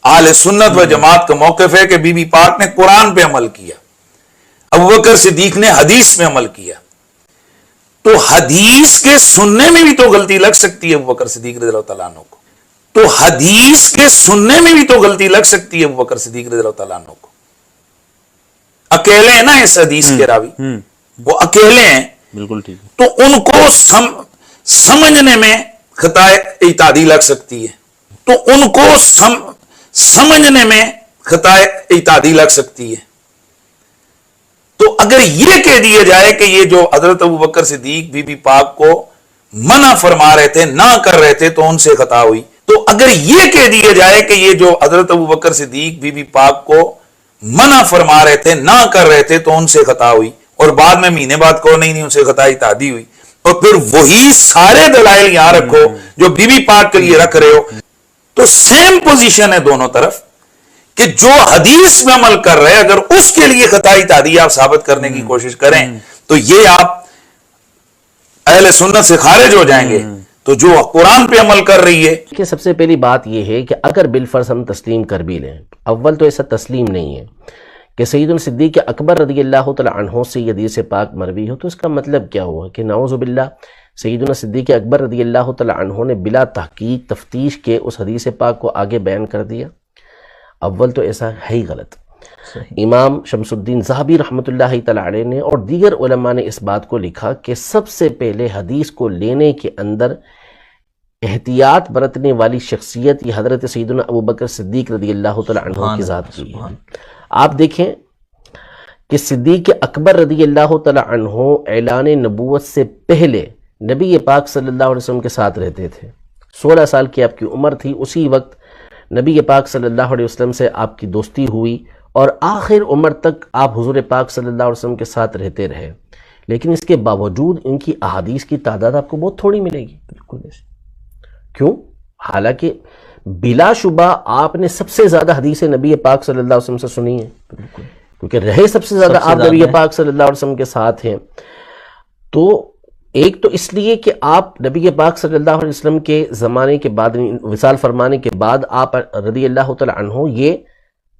اہل سنت و جماعت کا موقف ہے کہ بی بی پاک نے قرآن پہ عمل کیا، ابوبکر صدیق نے حدیث میں عمل کیا. تو حدیث کے سننے میں بھی تو غلطی لگ سکتی ہے ابوبکر صدیق رضی اللہ تعالیٰ عنہ کو. تو حدیث کے سننے میں بھی تو غلطی لگ سکتی ہے ابوبکر صدیق رضی اللہ تعالیٰ عنہ کو. اکیلے ہیں نا اس حدیث کے راوی، وہ اکیلے ہیں، بالکل ٹھیک. تو ان کو سمجھنے میں خطا اعتادی لگ سکتی ہے. تو ان کو سمجھنے میں خطا اعتادی لگ سکتی ہے. تو اگر یہ کہہ دیا جائے کہ یہ جو حضرت ابوبکر صدیق بی بی پاک کو منع فرما رہے تھے، نہ کر رہے تھے، تو ان سے خطا ہوئی. تو اگر یہ کہہ دیا جائے کہ یہ جو حضرت ابوبکر صدیق بی بی پاک کو منع فرما رہے تھے، نہ کر رہے تھے، تو ان سے خطا ہوئی، اور بعد میں مہینے بعد کو نہیں ان سے خطا اعتادی ہوئی، اور پھر وہی سارے دلائل یہاں رکھو جو بی بی پاک کے لیے رکھ رہے ہو، تو سیم پوزیشن ہے دونوں طرف کہ جو حدیث میں عمل کر رہے اگر اس کے لیے خطا اعتادی آپ ثابت کرنے کی کوشش کریں تو یہ آپ اہل سنت سے خارج ہو جائیں گے. تو جو قرآن پہ عمل کر رہی ہے، کہ سب سے پہلی بات یہ ہے کہ اگر بالفرض ہم تسلیم کر بھی لیں، اول تو ایسا تسلیم نہیں ہے کہ سیدنا صدیق اکبر رضی اللہ تعالی عنہ سے یہ حدیث پاک مروی ہو، تو اس کا مطلب کیا ہوا کہ نعوذ باللہ سیدنا صدیق اکبر رضی اللہ تعالی عنہ نے بلا تحقیق تفتیش کے اس حدیث پاک کو آگے بیان کر دیا. اول تو ایسا ہے ہی غلط. امام شمس الدین ذہبی رحمۃ اللہ تعالی علیہ نے اور دیگر علماء نے اس بات کو لکھا کہ سب سے پہلے حدیث کو لینے کے اندر احتیاط برتنے والی شخصیت یہ حضرت سیدنا ابوبکر صدیق رضی اللہ تعالی عنہ کی ذات کی ہے. آپ دیکھیں کہ صدیق اکبر رضی اللہ تعالی عنہ اعلان نبوت سے پہلے نبی پاک صلی اللہ علیہ وسلم کے ساتھ رہتے تھے. 16 سال کی آپ کی عمر تھی، اسی وقت نبی پاک صلی اللہ علیہ وسلم سے آپ کی دوستی ہوئی اور آخر عمر تک آپ حضور پاک صلی اللہ علیہ وسلم کے ساتھ رہتے رہے. لیکن اس کے باوجود ان کی احادیث کی تعداد آپ کو بہت تھوڑی ملے گی. بالکل ایسے کیوں؟ حالانکہ بلا شبہ آپ نے سب سے زیادہ حدیث نبی پاک صلی اللہ علیہ وسلم سے سنی ہے، کیونکہ رہے سب سے زیادہ آپ نبی پاک صلی اللہ علیہ وسلم کے ساتھ ہیں. تو ایک تو اس لیے کہ آپ نبی پاک صلی اللہ علیہ وسلم کے زمانے کے بعد، وصال فرمانے کے بعد آپ رضی اللہ تعالی عنہ یہ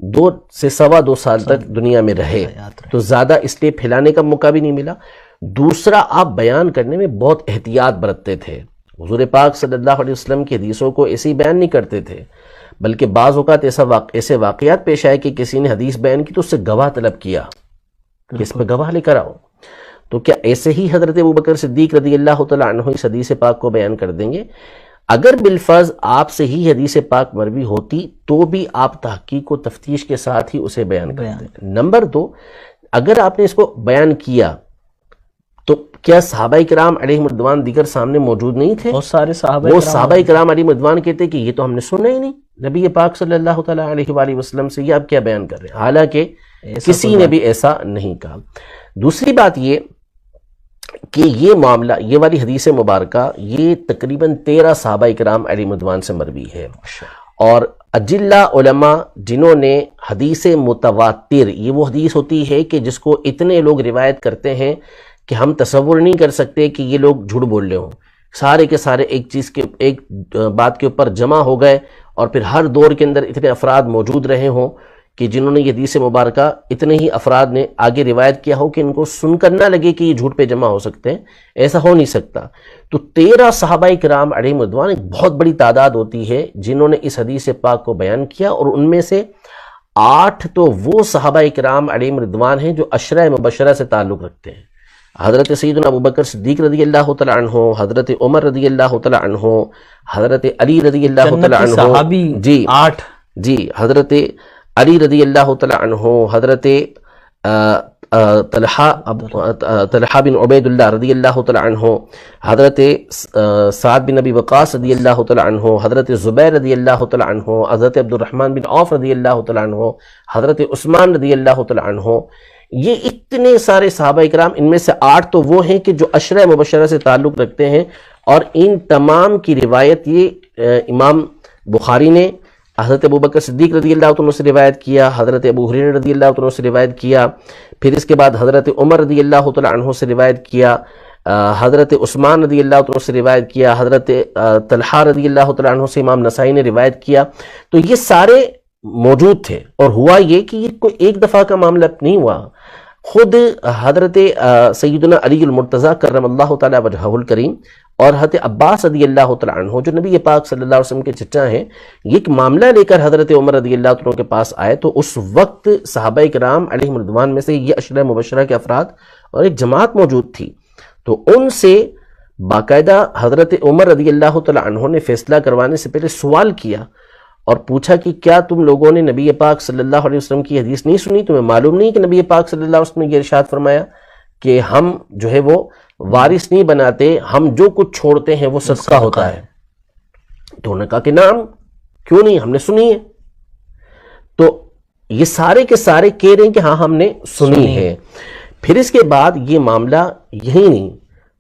2 سے 2.25 سال تک دنیا میں رہے، تو زیادہ اس لیے پھیلانے کا موقع بھی نہیں ملا. دوسرا، آپ بیان کرنے میں بہت احتیاط برتتے تھے. حضور پاک صلی اللہ علیہ وسلم کی حدیثوں کو ایسے ہی بیان نہیں کرتے تھے، بلکہ بعض اوقات ایسے واقعات پیش آئے کہ کسی نے حدیث بیان کی تو اس سے گواہ طلب کیا کہ اس پہ گواہ لے کر آؤ. تو کیا ایسے ہی حضرت ابوبکر صدیق رضی اللہ تعالی عنہ اس حدیث پاک کو بیان کر دیں گے؟ اگر بالفرض آپ سے ہی حدیث پاک مروی ہوتی تو بھی آپ تحقیق و تفتیش کے ساتھ ہی اسے بیان کرتے. نمبر 2، اگر آپ نے اس کو بیان کیا تو کیا صحابہ کرام علیہم رضوان دیگر سامنے موجود نہیں تھے؟ بہت سارے صحابہ کرام علیہم رضوان کہتے کہ یہ تو ہم نے سنا ہی نہیں نبی پاک صلی اللہ تعالی علیہ وآلہ وسلم سے، یہ آپ کیا بیان کر رہے ہیں؟ حالانکہ کسی نے بھی ایسا نہیں کہا. دوسری بات یہ کہ یہ معاملہ، یہ والی حدیث مبارکہ یہ تقریباً 13 صحابہ کرام علیہم رضوان سے مروی ہے، اور اجلہ علماء جنہوں نے حدیث متواتر، یہ وہ حدیث ہوتی ہے کہ جس کو اتنے لوگ روایت کرتے ہیں کہ ہم تصور نہیں کر سکتے کہ یہ لوگ جھوٹ بول رہے ہوں، سارے کے سارے ایک بات کے اوپر جمع ہو گئے، اور پھر ہر دور کے اندر اتنے افراد موجود رہے ہوں کہ جنہوں نے یہ حدیث مبارکہ اتنے ہی افراد نے آگے روایت کیا ہو کہ ان کو سن کر نہ لگے کہ یہ جھوٹ پہ جمع ہو سکتے ہیں. ایسا ہو نہیں سکتا. تو 13 صحابہ کرام علیہم رضوان ایک بہت بڑی تعداد ہوتی ہے جنہوں نے اس حدیث پاک کو بیان کیا، اور ان میں سے 8 تو وہ صحابہ کرام علیہم رضوان ہیں جو عشرہ مبشرہ سے تعلق رکھتے ہیں. حضرت سیدنا ابوبکر صدیق رضی اللہ تعالی عنہ، حضرت عمر رضی اللہ تعالی عنہ، حضرت علی رضی اللہ تعالی عنہ، صحابی 8 جی، حضرت علی رضی اللہ تعالی عنہ، حضرت طلحہ بن عبید اللہ رضی اللہ تعالی عنہ، حضرت سعد بن ابی وقاص رضی اللہ تعالی عنہ، حضرت زبیر رضی اللہ تعالی عنہ، حضرت عبد الرحمن بن عوف رضی اللہ تعالی عنہ، حضرت عثمان رضی اللہ تعالی عنہ. یہ اتنے سارے صحابہ کرام، ان میں سے 8 تو وہ ہیں کہ جو عشرہ مبشرہ سے تعلق رکھتے ہیں، اور ان تمام کی روایت یہ امام بخاری نے حضرت ابوبکر صدیق رضی اللہ عنہ سے روایت کیا، حضرت ابو ہریرہ رضی اللہ عنہ سے روایت کیا، پھر اس کے بعد حضرت عمر رضی اللہ تعالی عنہ سے روایت کیا، حضرت عثمان رضی اللہ عنہ سے روایت کیا، حضرت طلحہ رضی اللہ تعالی عنہ سے امام نسائی نے روایت کیا. تو یہ سارے موجود تھے. اور ہوا یہ کہ یہ کوئی ایک دفعہ کا معاملہ نہیں ہوا. خود حضرت سیدنا علی المرتضیٰ کرم اللہ تعالیٰ وجہہ الکریم اور حضرت عباس رضی اللہ تعالیٰ عنہ جو نبی پاک صلی اللہ علیہ وسلم کے چچا ہیں، یہ ایک معاملہ لے کر حضرت عمر رضی اللہ عنہ کے پاس آئے. تو اس وقت صحابہ کرام علیہم رضوان میں سے یہ عشرہ مبشرہ کے افراد اور ایک جماعت موجود تھی. تو ان سے باقاعدہ حضرت عمر رضی اللہ تعالیٰ عنہ نے فیصلہ کروانے سے پہلے سوال کیا اور پوچھا کہ کیا تم لوگوں نے نبی پاک صلی اللہ علیہ وسلم کی حدیث نہیں سنی؟ تمہیں معلوم نہیں کہ نبی پاک صلی اللہ علیہ وسلم نے یہ ارشاد فرمایا کہ ہم جو ہے وہ وارث نہیں بناتے، ہم جو کچھ چھوڑتے ہیں وہ صدقہ ہوتا ہے. تو انہوں نے کہا کہ نعم، کیوں نہیں، ہم نے سنی ہے. تو یہ سارے کے سارے کہہ رہے ہیں کہ ہاں ہم نے سنی ہے. پھر اس کے بعد یہ معاملہ یہی نہیں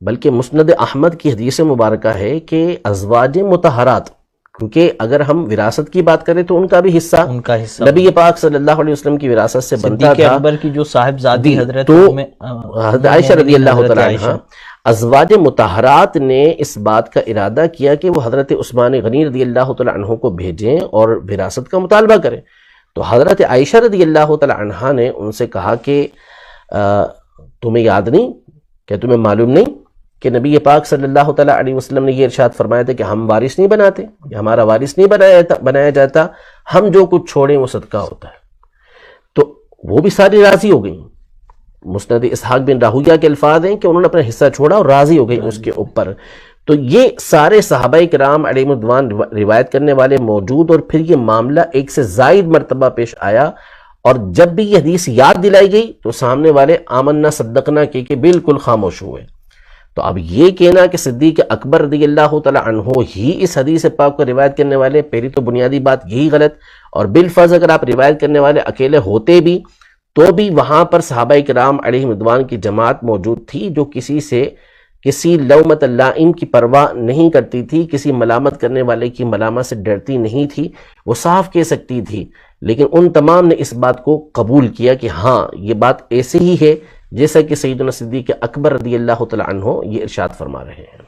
بلکہ مسند احمد کی حدیث مبارکہ ہے کہ ازواج مطہرات، کیونکہ اگر ہم وراثت کی بات کریں تو ان کا بھی حصہ نبی پاک صلی اللہ علیہ وسلم کی وراثت سے بنتا تھا. اکبر کی جو صاحبزادی حضرت تو حضرت عائشہ رضی اللہ تعالیٰ عنہ، ازواج مطہرات نے اس بات کا ارادہ کیا کہ وہ حضرت عثمان غنی رضی اللہ تعالیٰ عنہ کو بھیجیں اور وراثت کا مطالبہ کریں. تو حضرت عائشہ رضی اللہ تعالیٰ عنہ نے ان سے کہا کہ تمہیں یاد نہیں، کہ تمہیں معلوم نہیں کہ نبی پاک صلی اللہ تعالیٰ علیہ وسلم نے یہ ارشاد فرمایا تھا کہ ہم وارث نہیں بناتے، کہ ہمارا وارث نہیں بنایا جاتا، ہم جو کچھ چھوڑیں وہ صدقہ ہوتا ہے. تو وہ بھی ساری راضی ہو گئیں. مسند اسحاق بن راہویہ کے الفاظ ہیں کہ انہوں نے اپنا حصہ چھوڑا اور راضی ہو گئی اس کے اوپر. تو یہ سارے صحابہ کرام علیہم رضوان روایت کرنے والے موجود، اور پھر یہ معاملہ ایک سے زائد مرتبہ پیش آیا، اور جب بھی یہ حدیث یاد دلائی گئی تو سامنے والے آمنا صدقنا کہ بالکل خاموش ہوئے. تو اب یہ کہنا کہ صدیق اکبر رضی اللہ تعالیٰ عنہ ہی اس حدیث پاک کو روایت کرنے والے، پہلی تو بنیادی بات یہی غلط. اور بالفرض اگر آپ روایت کرنے والے اکیلے ہوتے بھی تو بھی وہاں پر صحابہ کرام علیہم رضوان کی جماعت موجود تھی جو کسی لومۃ اللائم کی پرواہ نہیں کرتی تھی، کسی ملامت کرنے والے کی ملامت سے ڈرتی نہیں تھی. وہ صاف کہہ سکتی تھی، لیکن ان تمام نے اس بات کو قبول کیا کہ ہاں یہ بات ایسے ہی ہے جیسا کہ سیدنا صدیق اکبر رضی اللہ تعالیٰ عنہ یہ ارشاد فرما رہے ہیں.